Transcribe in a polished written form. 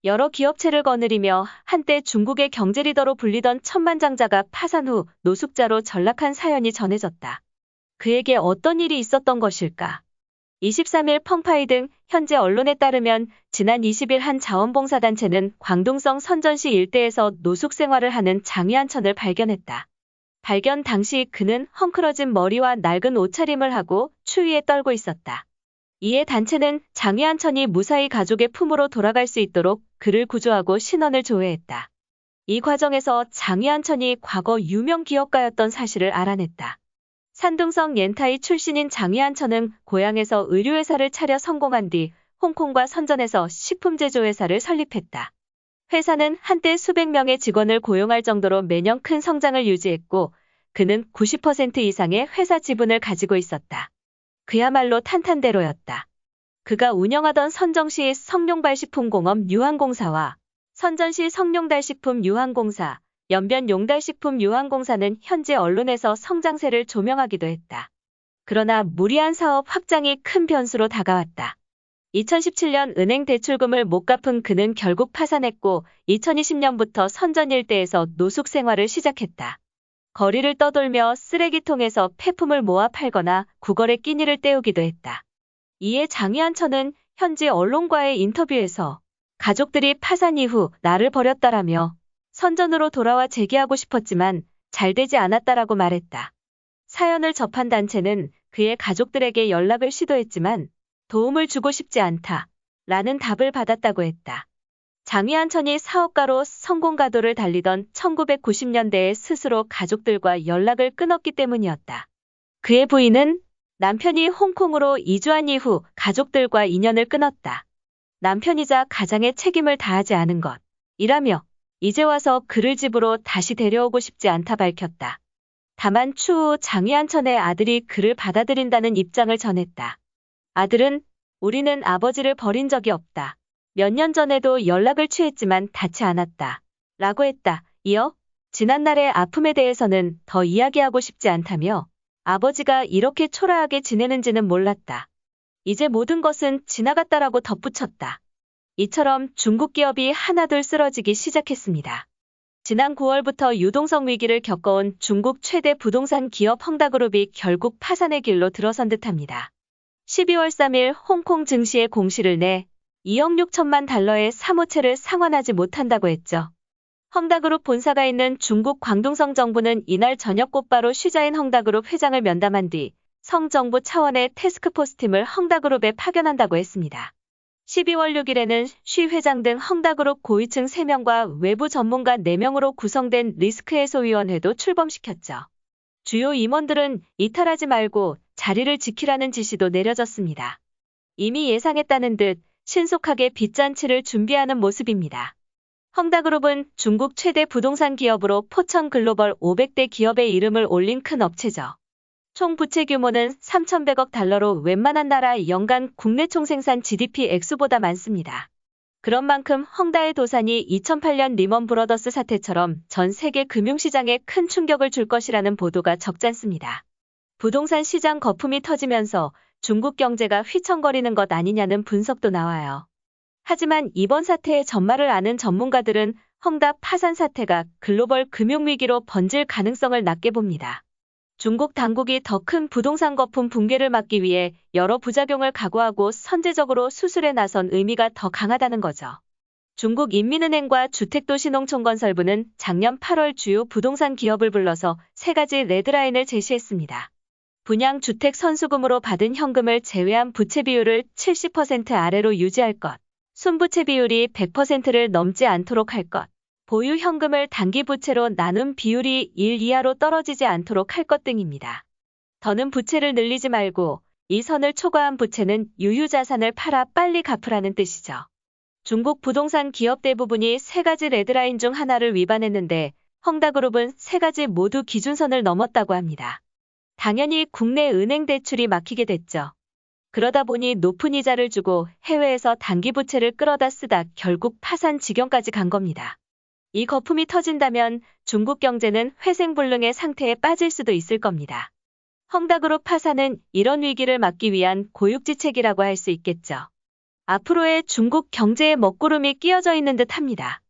여러 기업체를 거느리며 한때 중국의 경제 리더로 불리던 천만장자가 파산 후 노숙자로 전락한 사연이 전해졌다. 그에게 어떤 일이 있었던 것일까? 23일 펑파이 등 현재 언론에 따르면 지난 20일 한 자원봉사단체는 광둥성 선전시 일대에서 노숙 생활을 하는 장위안천을 발견했다. 발견 당시 그는 헝클어진 머리와 낡은 옷차림을 하고 추위에 떨고 있었다. 이에 단체는 장위안천이 무사히 가족의 품으로 돌아갈 수 있도록 그를 구조하고 신원을 조회했다. 이 과정에서 장위안천이 과거 유명 기업가였던 사실을 알아냈다. 산둥성 옌타이 출신인 장위안천은 고향에서 의류회사를 차려 성공한 뒤 홍콩과 선전해서 식품 제조회사를 설립했다. 회사는 한때 수백 명의 직원을 고용할 정도로 매년 큰 성장을 유지했고 그는 90% 이상의 회사 지분을 가지고 있었다. 그야말로 탄탄대로였다. 그가 운영하던 선정시 성룡발식품공업 유한공사와 선전시 성룡달식품 유한공사, 연변 용달식품 유한공사는 현재 언론에서 성장세를 조명하기도 했다. 그러나 무리한 사업 확장이 큰 변수로 다가왔다. 2017년 은행 대출금을 못 갚은 그는 결국 파산했고 2020년부터 선전 일대에서 노숙 생활을 시작했다. 거리를 떠돌며 쓰레기통에서 폐품을 모아 팔거나 구걸에 끼니를 때우기도 했다. 이에 장위안천은 현지 언론과의 인터뷰에서 가족들이 파산 이후 나를 버렸다라며 선전으로 돌아와 재기하고 싶었지만 잘 되지 않았다라고 말했다. 사연을 접한 단체는 그의 가족들에게 연락을 시도했지만 도움을 주고 싶지 않다 라는 답을 받았다고 했다. 장위안천이 사업가로 성공가도를 달리던 1990년대에 스스로 가족들과 연락을 끊었기 때문이었다. 그의 부인은 남편이 홍콩으로 이주한 이후 가족들과 인연을 끊었다. 남편이자 가장의 책임을 다하지 않은 것이라며 이제 와서 그를 집으로 다시 데려오고 싶지 않다 밝혔다. 다만 추후 장위안천의 아들이 그를 받아들인다는 입장을 전했다. 아들은 우리는 아버지를 버린 적이 없다. 몇 년 전에도 연락을 취했지만 닿지 않았다. 라고 했다. 이어 지난날의 아픔에 대해서는 더 이야기하고 싶지 않다며 아버지가 이렇게 초라하게 지내는지는 몰랐다. 이제 모든 것은 지나갔다라고 덧붙였다. 이처럼 중국 기업이 하나둘 쓰러지기 시작했습니다. 지난 9월부터 유동성 위기를 겪어온 중국 최대 부동산 기업 헝다그룹이 결국 파산의 길로 들어선 듯합니다. 12월 3일 홍콩 증시에 공시를 내 2억 6천만 달러의 사모채를 상환하지 못한다고 했죠. 헝다그룹 본사가 있는 중국 광둥성 정부는 이날 저녁 곧바로 쉬자인 헝다그룹 회장을 면담한 뒤 성정부 차원의 태스크포스팀을 헝다그룹에 파견한다고 했습니다. 12월 6일에는 쉬 회장 등 헝다그룹 고위층 3명과 외부 전문가 4명으로 구성된 리스크해소위원회도 출범시켰죠. 주요 임원들은 이탈하지 말고 자리를 지키라는 지시도 내려졌습니다. 이미 예상했다는 듯 신속하게 빚잔치를 준비하는 모습입니다. 헝다그룹은 중국 최대 부동산 기업으로 포천 글로벌 500대 기업의 이름을 올린 큰 업체죠. 총 부채 규모는 3,100억 달러로 웬만한 나라 연간 국내 총생산 GDP 액수보다 많습니다. 그런 만큼 헝다의 도산이 2008년 리먼 브러더스 사태처럼 전 세계 금융시장에 큰 충격을 줄 것이라는 보도가 적잖습니다. 부동산 시장 거품이 터지면서 중국 경제가 휘청거리는 것 아니냐는 분석도 나와요. 하지만 이번 사태의 전말을 아는 전문가들은 헝다 파산 사태가 글로벌 금융위기로 번질 가능성을 낮게 봅니다. 중국 당국이 더 큰 부동산 거품 붕괴를 막기 위해 여러 부작용을 각오하고 선제적으로 수술에 나선 의미가 더 강하다는 거죠. 중국 인민은행과 주택도시농촌건설부는 작년 8월 주요 부동산 기업을 불러서 3가지 레드라인을 제시했습니다. 분양 주택 선수금으로 받은 현금을 제외한 부채 비율을 70% 아래로 유지할 것, 순부채 비율이 100%를 넘지 않도록 할 것, 보유 현금을 단기 부채로 나눈 비율이 1 이하로 떨어지지 않도록 할 것 등입니다. 더는 부채를 늘리지 말고 이 선을 초과한 부채는 유효자산을 팔아 빨리 갚으라는 뜻이죠. 중국 부동산 기업 대부분이 3가지 레드라인 중 하나를 위반했는데 헝다그룹은 3가지 모두 기준선을 넘었다고 합니다. 당연히 국내 은행 대출이 막히게 됐죠. 그러다 보니 높은 이자를 주고 해외에서 단기 부채를 끌어다 쓰다 결국 파산 지경까지 간 겁니다. 이 거품이 터진다면 중국 경제는 회생불능의 상태에 빠질 수도 있을 겁니다. 헝다그룹 파산은 이런 위기를 막기 위한 고육지책이라고 할 수 있겠죠. 앞으로의 중국 경제의 먹구름이 끼어져 있는 듯 합니다.